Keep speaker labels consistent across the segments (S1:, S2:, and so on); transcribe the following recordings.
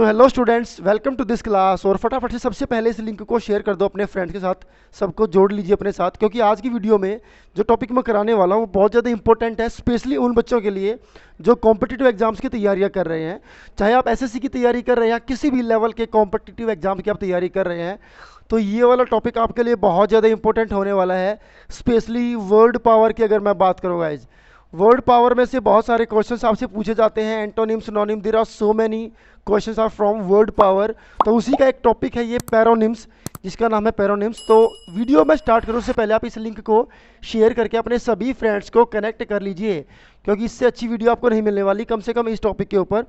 S1: So hello students, welcome to this class. और फटाफट से सबसे पहले इस लिंक को शेयर कर दो अपने फ्रेंड्स के साथ, सबको जोड़ लीजिए अपने साथ, क्योंकि आज की वीडियो में जो टॉपिक मैं कराने वाला हूँ वो बहुत ज़्यादा इंपॉर्टेंट है, स्पेशली उन बच्चों के लिए जो कॉम्पिटिटिव एग्जाम्स की तैयारियाँ कर रहे हैं। चाहे आप एसएससी की तैयारी कर रहे हैं या किसी भी लेवल के कॉम्पिटिटिव एग्जाम की आप तैयारी कर रहे हैं, तो ये वाला टॉपिक आपके लिए बहुत ज़्यादा इंपॉर्टेंट होने वाला है। स्पेशली वर्ड पावर की अगर मैं बात करूँ गाइज, वर्ड पावर में से बहुत सारे क्वेश्चंस आपसे पूछे जाते हैं, antonym synonym, there are so many questions are from word power. तो उसी का एक टॉपिक है ये पैरोनिम्स, जिसका नाम है पैरोनिम्स। तो वीडियो में स्टार्ट करूँ उससे पहले आप इस लिंक को शेयर करके अपने सभी फ्रेंड्स को कनेक्ट कर लीजिए, क्योंकि इससे अच्छी वीडियो आपको नहीं मिलने वाली, कम से कम इस टॉपिक के ऊपर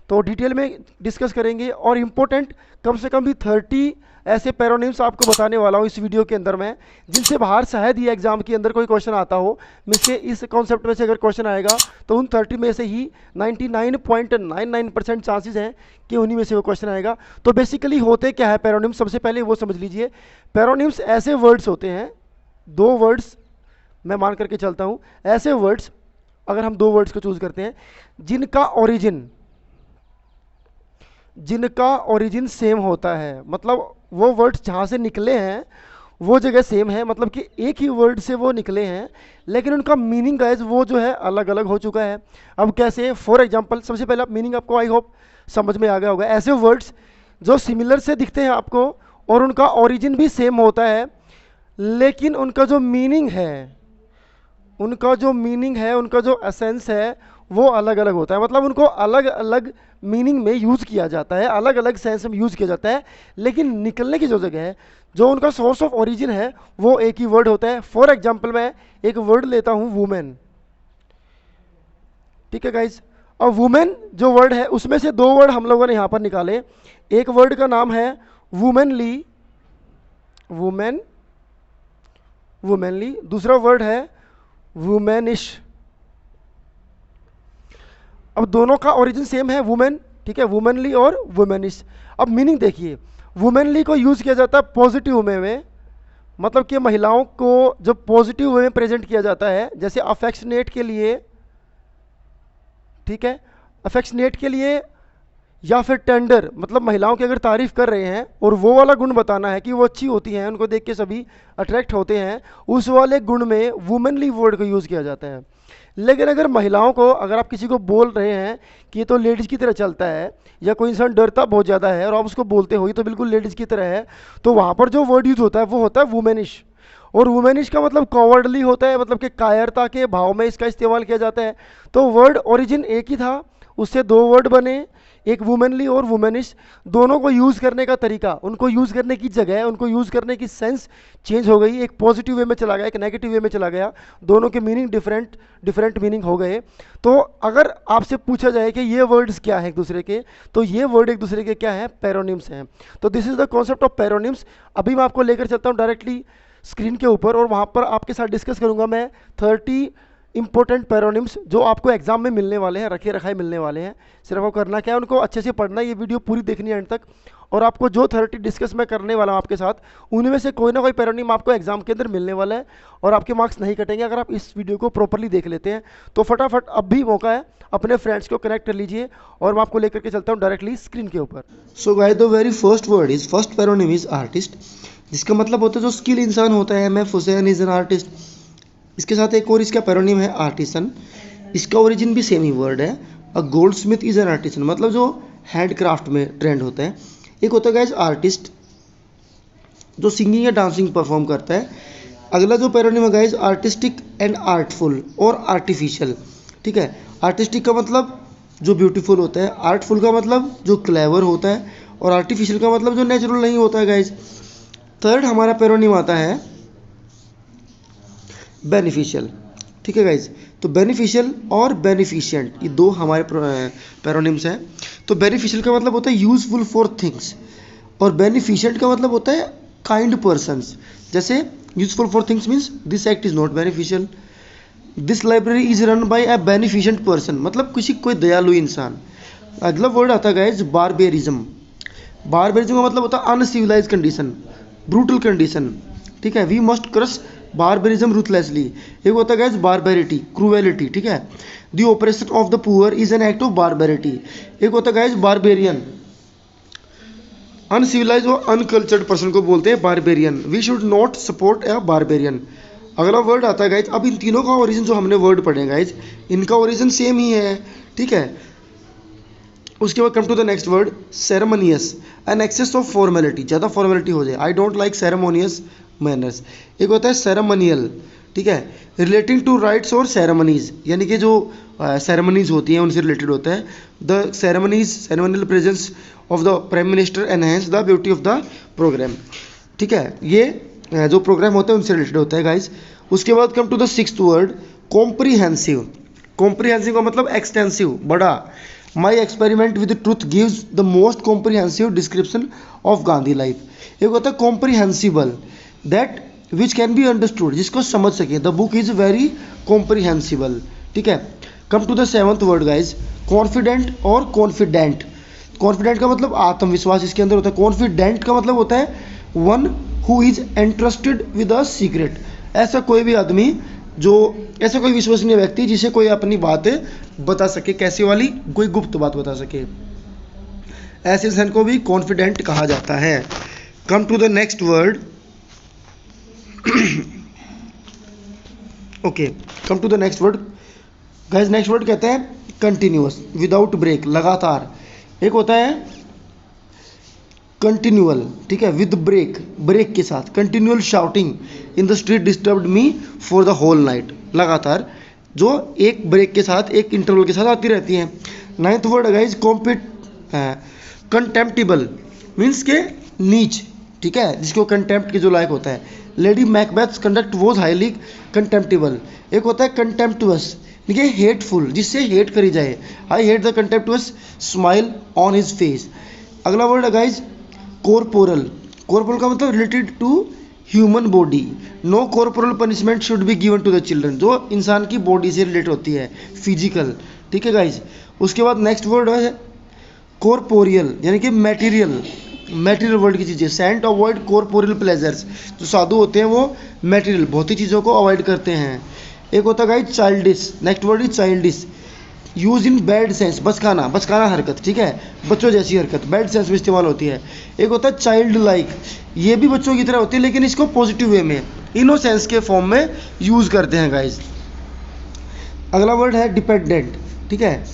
S1: तो डिटेल में डिस्कस करेंगे। और इम्पोर्टेंट कम से कम भी 30 ऐसे पैरोनिम्स आपको बताने वाला हूँ इस वीडियो के अंदर मैं, जिनसे बाहर शायद ये एग्जाम के अंदर कोई क्वेश्चन आता हो। मुझसे इस कॉन्सेप्ट में से अगर क्वेश्चन आएगा तो उन 30 में से ही 99.99% चांसेस हैं कि उन्हीं में से वो क्वेश्चन आएगा। तो बेसिकली होते क्या है पैरोनिम्स, सबसे पहले वो समझ लीजिए। पैरोनिम्स ऐसे वर्ड्स होते हैं, दो वर्ड्स मैं मान करके चलता हूँ, ऐसे वर्ड्स अगर हम दो वर्ड्स को चूज करते हैं जिनका ओरिजिन सेम होता है, मतलब वो वर्ड्स जहाँ से निकले हैं वो जगह सेम है, मतलब कि एक ही वर्ड से वो निकले हैं, लेकिन उनका मीनिंग गाइस वो जो है अलग अलग हो चुका है। अब कैसे? फॉर एग्जांपल, सबसे पहले मीनिंग आपको आई होप समझ में आ गया होगा। ऐसे वर्ड्स जो सिमिलर से दिखते हैं आपको और उनका ओरिजिन भी सेम होता है, लेकिन उनका जो मीनिंग है, उनका जो एसेंस है वो अलग अलग होता है। मतलब उनको अलग अलग मीनिंग में यूज़ किया जाता है, अलग अलग सेंस में यूज़ किया जाता है, लेकिन निकलने की जो जगह है, जो उनका सोर्स ऑफ ओरिजिन है, वो एक ही वर्ड होता है। फॉर एग्जाम्पल मैं एक वर्ड लेता हूँ वुमेन, ठीक है गाइज। अब वुमेन जो वर्ड है उसमें से दो वर्ड हम लोगों ने यहाँ पर निकाले। एक वर्ड का नाम है वुमेनली, दूसरा वर्ड है वुमेनिश। अब दोनों का ओरिजिन सेम है वुमेन, ठीक है, वुमेनली और वुमेनिश। अब मीनिंग देखिए, वुमेनली को यूज़ किया जाता है पॉजिटिव वे में, मतलब कि महिलाओं को जो पॉजिटिव वे में प्रेजेंट किया जाता है, जैसे अफेक्शनेट के लिए, ठीक है, अफेक्शनेट के लिए, या फिर टेंडर, मतलब महिलाओं की अगर तारीफ कर रहे हैं और वो वाला गुण बताना है कि वो अच्छी होती हैं, उनको देख के सभी अट्रैक्ट होते हैं, उस वाले गुण में वुमेनली वर्ड को यूज़ किया जाता है। लेकिन अगर महिलाओं को, अगर आप किसी को बोल रहे हैं कि ये तो लेडीज़ की तरह चलता है, या कोई इंसान डरता बहुत ज़्यादा है और आप उसको बोलते हो ये तो बिल्कुल लेडीज़ की तरह है, तो वहाँ पर जो वर्ड यूज होता है वो होता है वुमेनिश। और वुमेनिश का मतलब कॉवर्डली होता है, मतलब कि कायरता के भाव में इसका इस्तेमाल किया जाता है। तो वर्ड ओरिजिन एक ही था, उससे दो वर्ड बने, एक वुमेनली और वुमेनिश। दोनों को यूज़ करने का तरीका, उनको यूज़ करने की जगह, उनको यूज़ करने की सेंस चेंज हो गई, एक पॉजिटिव वे में चला गया, एक नेगेटिव वे में चला गया, दोनों के मीनिंग डिफरेंट मीनिंग हो गए। तो अगर आपसे पूछा जाए कि ये वर्ड्स क्या है एक दूसरे के, तो ये वर्ड एक दूसरे के क्या है? पैरोनिम्स हैं। तो this is the concept of paronyms. अभी मैं आपको लेकर चलता हूँ डायरेक्टली स्क्रीन के ऊपर, और वहाँ पर आपके साथ डिस्कस करूँगा मैं 30 इंपॉर्टेंट पैरोनिम्स जो आपको एग्जाम में मिलने वाले हैं, रखे रखाए मिलने वाले हैं। सिर्फ आपको करना क्या है, उनको अच्छे से पढ़ना है, ये वीडियो पूरी देखनी है एंड तक। और आपको जो 30 डिस्कस मैं करने वाला हूँ आपके साथ, उनमें से कोई ना कोई पैरोनिम आपको एग्जाम के अंदर मिलने वाला है, और आपके मार्क्स नहीं कटेंगे अगर आप इस वीडियो को प्रॉपरली देख लेते हैं। तो फटाफट अब भी मौका है, अपने फ्रेंड्स को कनेक्ट कर लीजिए, और मैं आपको लेकर के चलता हूँ डायरेक्टली स्क्रीन के ऊपर।
S2: So guys, the very first word is, first paronym is artist, जिसका मतलब होता है जो स्किल इंसान होता है। M F Hussain is an artist. इसके साथ एक और इसका पैरोनिम है आर्टिसन, इसका ओरिजिन भी सेम ही वर्ड है। A gold Smith is an artisan, मतलब जो हैंडक्राफ्ट में ट्रेंड होता है। एक होता है गाइस आर्टिस्ट, जो सिंगिंग या डांसिंग परफॉर्म करता है। अगला जो पैरोनिम है गाइस, आर्टिस्टिक एंड आर्टफुल और आर्टिफिशियल, ठीक है। आर्टिस्टिक का मतलब जो ब्यूटीफुल होता है, आर्टफुल का मतलब जो क्लेवर होता है, और आर्टिफिशियल का मतलब जो नेचुरल नहीं होता है गाइस। थर्ड हमारा पैरोनिम आता है बेनिफिशियल, ठीक है गाइज। तो बेनिफिशियल और बेनिफिशिएंट, ये दो हमारे पैरोनिम्स हैं। तो बेनिफिशियल का मतलब होता है यूजफुल फॉर थिंग्स, और बेनिफिशिएंट का मतलब होता है काइंड पर्सन्स। जैसे useful for things means this act is not beneficial, this library is run by a beneficent person, मतलब किसी कोई दयालु इंसान। अगला वर्ड आता है गाइज बारबेरिज्म। बारबेरिज्म का मतलब होता है अनसिविलाइज कंडीशन, ब्रूटल कंडीशन, ठीक है। We must crush barbarism ruthlessly. एक होता है गाइस बारबेरिटी, क्रूएलिटी, ठीक है। The operation of the poor is an act of barbarity. एक होता है गाइस बारबेरियन, अनसिविलाइज और अनकल्चर्ड पर्सन को बोलते हैं barbarian. We should not support a barbarian. अगला वर्ड आता है गाइज, अब इन तीनों का ओरिजिन जो हमने वर्ड पढ़े गाइज, इनका ओरिजिन सेम ही है, ठीक है। उसके बाद come to the next word, ceremonious, an excess of formality, ज़्यादा फॉर्मेलिटी हो जाए। I don't like ceremonious manners. एक होता है सेरेमनियल, ठीक है, रिलेटिंग टू राइट्स और सेरेमनीज, यानी कि जो सेरेमनीज होती हैं उनसे रिलेटेड होता है। The ceremonial presence of the prime minister enhance the beauty of the programme, ठीक है, ये जो प्रोग्राम होते हैं उनसे रिलेटेड होता है गाइज। उसके बाद come to the sixth word, comprehensive. Comprehensive का मतलब एक्सटेंसिव, बड़ा। My experiment with truth gives the most comprehensive description of Gandhi life. एक होता है comprehensible, that which can be understood, जिसको समझ सके। The book is very comprehensible, ठीक है। Come to the seventh word guys, confident और कॉन्फिडेंट। कॉन्फिडेंट का मतलब आत्मविश्वास इसके अंदर होता है। कॉन्फिडेंट का मतलब होता है one who is entrusted with a secret. ऐसा कोई भी आदमी जो, ऐसा कोई विश्वसनीय व्यक्ति जिसे कोई अपनी बात बता सके, कैसी वाली, कोई गुप्त बात बता सके, ऐसे इंसान को भी कॉन्फिडेंट कहा जाता है। Come to the next word, okay, come to the next word guys. Next word कहते हैं कंटिन्यूअस, विदाउट ब्रेक, लगातार। एक होता है कंटिन्यूअल, ठीक है, विद ब्रेक, ब्रेक के साथ। Continual shouting in the street disturbed me for the whole night, लगातार, जो एक ब्रेक के साथ, एक इंटरवल के साथ आती रहती हैं। नाइन्थ वर्ड गाइज, कंटेम्प्टिबल, मीन्स के नीच, ठीक है, जिसको कंटेम्प्ट के जो लायक होता है। Lady Macbeth's conduct was highly contemptible. एक होता है कंटेम्प्टुअस, देखिए हेटफुल, जिससे हेट करी जाए। I hate the contemptuous smile on his face. अगला वर्ड है गाइज कॉर्पोरल। कॉर्पोरल का मतलब related to human body. No corporal punishment should be given to the children, जो इंसान की बॉडी से रिलेटेड होती है, फिजिकल, ठीक है गाइज। उसके बाद नेक्स्ट वर्ड है कॉर्पोरियल, यानी कि मैटीरियल, मैटीरियल वर्ल्ड की चीज़ें। सेंट अवॉइड कॉर्पोरियल प्लेजर्स, जो साधु होते हैं वो मैटीरियल, भौतिक चीज़ों को अवॉइड करते हैं। एक होता है guys childish. Next word is childish, use in bad sense, बचकाना, बचकाना हरकत, ठीक है, बच्चों जैसी हरकत, बैड सेंस में इस्तेमाल होती है। एक होता है चाइल्ड लाइक, ये भी बच्चों की तरह होती है, लेकिन इसको पॉजिटिव वे में, इनोसेंस के फॉर्म में यूज करते हैं गाइज। अगला वर्ड है डिपेंडेंट, ठीक है,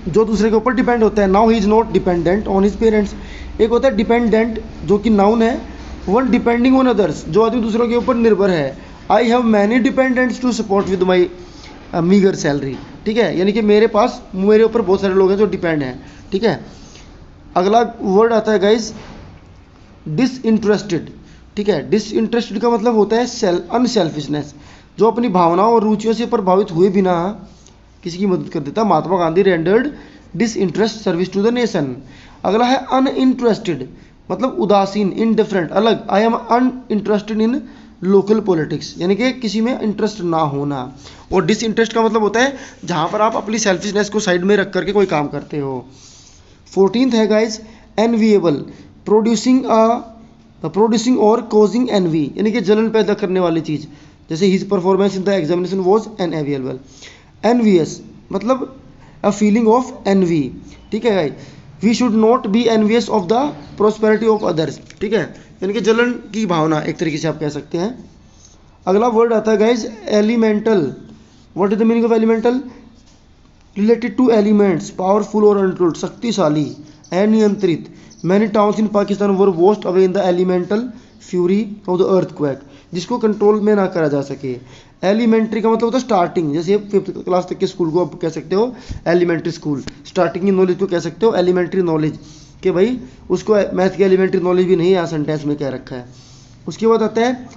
S2: जो दूसरे के ऊपर डिपेंड होता है। Now he is not dependent on his parents. एक होता है डिपेंडेंट, जो कि नाउन है। वन डिपेंडिंग ऑन अदर्स, जो आदमी दूसरों के ऊपर निर्भर है। I have many dependents to support with my meagre salary, ठीक है, यानी कि मेरे पास, मेरे ऊपर बहुत सारे लोग हैं जो डिपेंड हैं, ठीक है। अगला वर्ड आता है गाइज डिसइंटरेस्टेड, ठीक है। डिसइंटरेस्टेड का मतलब होता है अनसेल्फिशनेस, जो अपनी भावनाओं और रुचियों से प्रभावित हुए बिना किसी की मदद कर देता। Mahatma Gandhi rendered disinterest service to the nation. अगला है अनइंटरेस्टेड, मतलब उदासीन, इनडिफरेंट, अलग। I am uninterested in local politics, यानी कि किसी में इंटरेस्ट ना होना। और डिसइंटरेस्ट का मतलब होता है जहाँ पर आप अपनी सेल्फिशनेस को साइड में रख करके कोई काम करते हो। 14th है गाइज एनविएबल, प्रोड्यूसिंग और कॉजिंग एनवी, यानी कि जलन पैदा करने वाली चीज़, जैसे his performance in the examination was enviable. Envious मतलब अ फीलिंग ऑफ एनवी, ठीक है guys. We should not be envious of the prosperity of others, ठीक है, यानी कि जलन की भावना, एक तरीके से आप कह सकते हैं। अगला वर्ड आता है guys elemental. What is the meaning of elemental? Related two elements, powerful और अनटोल्ड, शक्तिशाली, अनियंत्रित। Many towns in Pakistan were washed away in the elemental fury of the earthquake, जिसको कंट्रोल में ना करा जा सके। एलिमेंट्री का मतलब होता है स्टार्टिंग, जैसे 5th क्लास तक के स्कूल को आप कह सकते हो एलिमेंट्री स्कूल। स्टार्टिंग की नॉलेज को कह सकते हो एलिमेंट्री नॉलेज, कि भाई उसको मैथ की एलिमेंट्री नॉलेज भी नहीं, यहाँ सेंटेंस में कह रखा है। उसके बाद आता है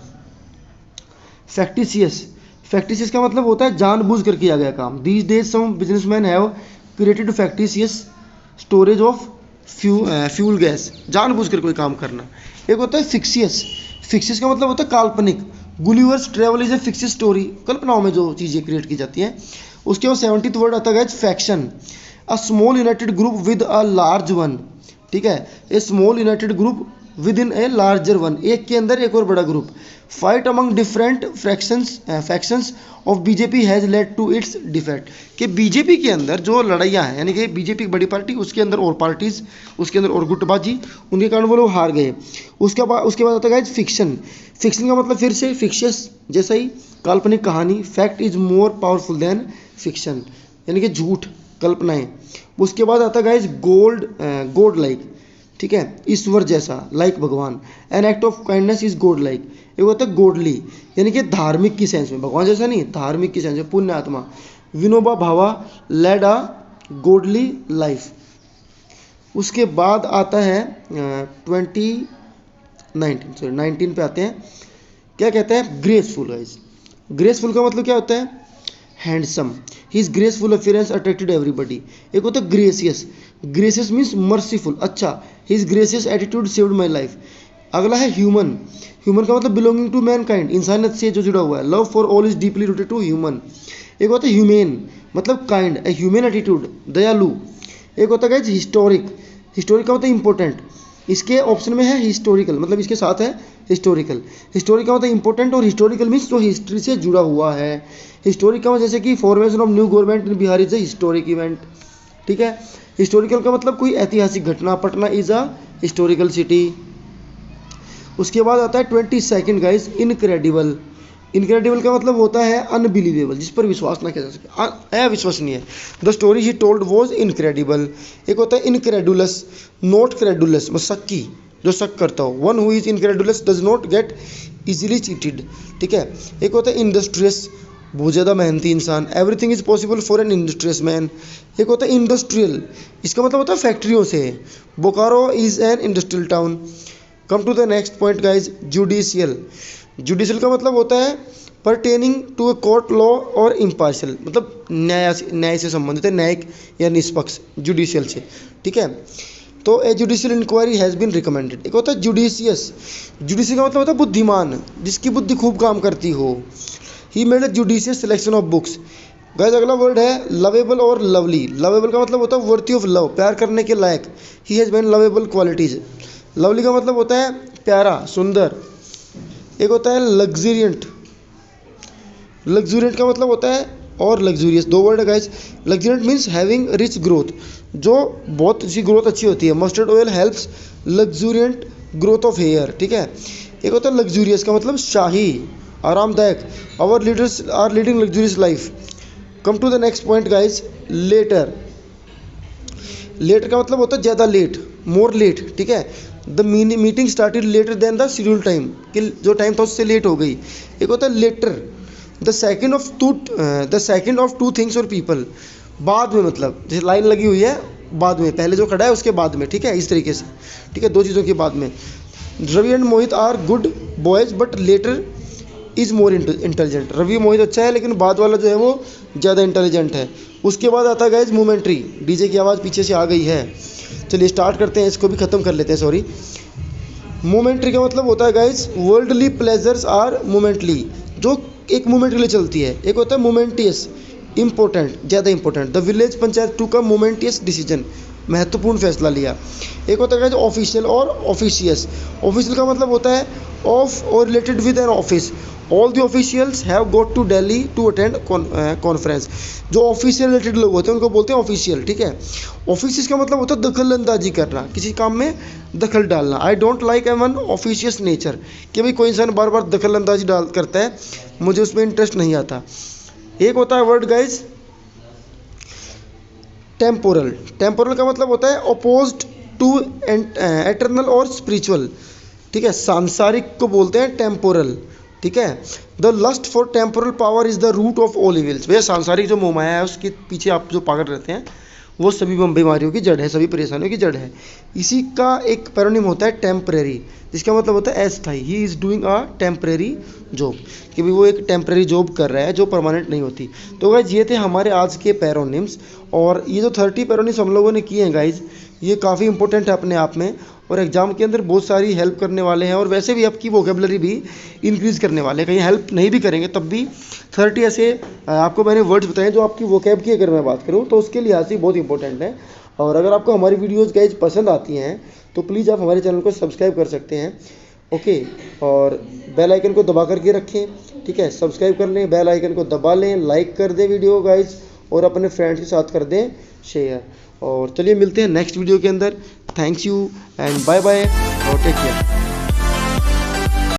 S2: फैक्टिशियस। फैक्टिशियस का मतलब होता है जानबूझ कर किया गया काम। These days some businessmen have created factitious storage of fuel gas, जानबूझ कर कोई काम करना। एक होता है फिक्सियस। फिक्सियस का मतलब होता है काल्पनिक। Gulliver's travel is a फिक्सियस story, कल्पनाओं में जो चीज़ें क्रिएट की जाती हैं। उसके बाद 70th वर्ड आता है faction, a small united group with a large one, ठीक है। A small united group within a larger one, एक के अंदर एक और बड़ा group. Fight among different factions of BJP has led to its defect, कि बीजेपी के अंदर जो लड़ाइयाँ हैं, यानी कि बीजेपी की बड़ी पार्टी, उसके अंदर और पार्टीज, उसके अंदर और गुटबाजी, उनके कारण वो लोग हार गए। उसके बाद आता है फिक्शन। फिक्शन का मतलब फिर से फिक्शियस, जैसा ही काल्पनिक कहानी। Fact is more powerful than fiction, यानी कि झूठ, कल्पनाएं। उसके बाद आता है गाइज गॉड लाइक, ठीक है, ईश्वर जैसा, लाइक भगवान। N act of kindness is God like, एक होता है गॉडली, यानी कि धार्मिक की सेंस में, भगवान जैसा नहीं, धार्मिक की सेंस में, पुण्य आत्मा। विनोबा भावा लेड अ गॉडली लाइफ। उसके बाद आता है 19 पे आते हैं। क्या कहते हैं? ग्रेसफुल। गाइज ग्रेसफुल का मतलब क्या होता है? Handsome. His graceful appearance attracted everybody. एक होता है ग्रेसियस, ग्रेसियस मीन्स मर्सीफुल, अच्छा। His gracious attitude saved my life. अगला है ह्यूमन। ह्यूमन का मतलब बिलोंगिंग टू मैनकाइंड, इंसानियत से जो जुड़ा हुआ है। Love for all is deeply rooted to human. एक होता है ह्यूमेन, मतलब काइंड, ए ह्यूमन एटीट्यूड, दयालु। एक होता है हिस्टोरिक। हिस्टोरिक का होता है इंपॉर्टेंट, इसके ऑप्शन में है हिस्टोरिकल, मतलब इसके साथ है हिस्टोरिकल। हिस्टोरिक का मतलब इंपॉर्टेंट, और हिस्टोरिकल मीन्स जो हिस्ट्री से जुड़ा हुआ है। हिस्टोरिक का जैसे कि formation of new government in Bihar is a historic event, ठीक है। हिस्टोरिकल का मतलब कोई ऐतिहासिक घटना। Patna is a historical city. उसके बाद आता है 22 गाइस, इनक्रेडिबल। इनक्रेडिबल का मतलब होता है अनबिलीवेबल, जिस पर विश्वास ना किया जा सके, अविश्वसनीय। The story he told was incredible. एक होता है इनक्रेडुलस, नॉट क्रेडुलस, मतलब शक्की, जो शक करता हो। One who is incredulous does not gate easily cheated, ठीक है। एक होता है इंडस्ट्रियस, बहुत ज़्यादा मेहनती इंसान। Everything is possible for an industrious man. एक होता है इंडस्ट्रियल, इसका मतलब होता है फैक्ट्रियों से। Bokaro is an industrial town. Come to the next point guys, judicial. Judicial का मतलब होता है pertaining to a court law और इम्पार्शियल, मतलब न्याय से संबंधित है, न्यायिक या निष्पक्ष, जुडिशियल से, ठीक है। तो a judicial inquiry has been recommended. एक होता है जुडिशियस। जुडिशियल का मतलब होता है बुद्धिमान, जिसकी बुद्धि खूब काम करती हो। He made a judicious selection of books. Guys अगला वर्ड है लवेबल और लवली। लवेबल का मतलब होता है वर्थी ऑफ लव, प्यार करने के लायक। He has been lovable qualities. Lovely का मतलब होता है प्यारा, सुंदर। एक होता है लग्जरियंट। लग्जरियंट का मतलब होता है और लग्जूरियस, दो वर्ड है guys. Luxuriant means having rich growth, जो बहुत सी ग्रोथ अच्छी होती है। Mustard oil helps luxuriant growth of hair, ठीक है। एक होता है लग्जूरियस का मतलब शाही, आरामदायक। Our leaders are leading luxurious life. Come to the next point guys, later. Later का मतलब होता है ज़्यादा लेट, मोर लेट, ठीक है। The meeting started later than the schedule time, कि जो टाइम था उससे लेट हो गई। एक होता है latter, the second of two things और पीपल। बाद में, मतलब जैसे लाइन लगी हुई है, बाद में, पहले जो खड़ा है उसके बाद में, ठीक है, इस तरीके से, ठीक है, दो चीज़ों के बाद में। Ravi and Mohit are good boys but latter is more intelligent. Ravi Mohit अच्छा है, लेकिन बाद वाला जो है वो ज़्यादा इंटेलिजेंट है। उसके बाद आता है गाइज मोमेंट्री। डीजे की आवाज़ पीछे से आ गई है, चलिए स्टार्ट करते हैं, इसको भी ख़त्म कर लेते हैं, सॉरी। मोमेंट्री का मतलब होता है guys worldly pleasures are momently, जो एक मोमेंट के लिए चलती है। एक होता है मोमेंटियस, इंपॉर्टेंट, ज़्यादा important. The village panchayat took का मोमेंटियस डिसीजन, महत्वपूर्ण फैसला लिया। एक होता है गाइज ऑफिशियल और ऑफिशियस। ऑफिशियल का मतलब होता है ऑफ और related with an office. All the officials have got to Delhi to attend conference. जो ऑफिशियल रिलेटेड लोग होते हैं उनको बोलते हैं ऑफिशियल, ठीक है। ऑफिशियस का मतलब होता है दखल अंदाजी करना, किसी काम में दखल डालना। I don't like even officious nature, कि भाई कोई इंसान बार बार दखल अंदाजी डाल करता है, मुझे उसमें इंटरेस्ट नहीं आता। एक होता है वर्ड गाइज टेम्पोरल। टेम्पोरल का मतलब होता है अपोज्ड टू एटर्नल और स्पिरिचुअल, ठीक है। सांसारिक को बोलते हैं टेम्पोरल, ठीक है। The lust for temporal power is the root of all evils. भैया सांसारिक जो मोहमाया है उसके पीछे आप जो पागल रहते हैं, वो सभी बीमारियों की जड़ है, सभी परेशानियों की जड़ है। इसी का एक पैरोनिम होता है टेम्परेरी, जिसका मतलब होता है अस्थायी। He is doing a temporary job, कि भाई वो एक टेम्परेरी जॉब कर रहा है जो परमानेंट नहीं होती। तो गाइज ये थे हमारे आज के पैरोनिम्स, और ये जो 30 पैरोनिम्स हम लोगों ने किए हैं गाइज, ये काफ़ी इंपॉर्टेंट है अपने आप में, और एग्जाम के अंदर बहुत सारी हेल्प करने वाले हैं, और वैसे भी आपकी वोकेबलरी भी इंक्रीज़ करने वाले हैं। कहीं हेल्प नहीं भी करेंगे तब भी 30 ऐसे आपको मैंने वर्ड्स बताए जो आपकी वोकेब की अगर मैं बात करूँ तो उसके लिहाज से बहुत इंपॉर्टेंट है। और अगर आपको हमारी वीडियोज़ गाइज पसंद आती हैं तो प्लीज़ आप हमारे चैनल को सब्सक्राइब कर सकते हैं, ओके। और बेल आइकन को दबा करके रखें, ठीक है, सब्सक्राइब कर लें, बेल आइकन को दबा लें, लाइक कर दें वीडियो गाइज, और अपने फ्रेंड्स के साथ कर दें शेयर। और चलिए मिलते हैं नेक्स्ट वीडियो के अंदर। Thanks you and bye bye और टेक केयर।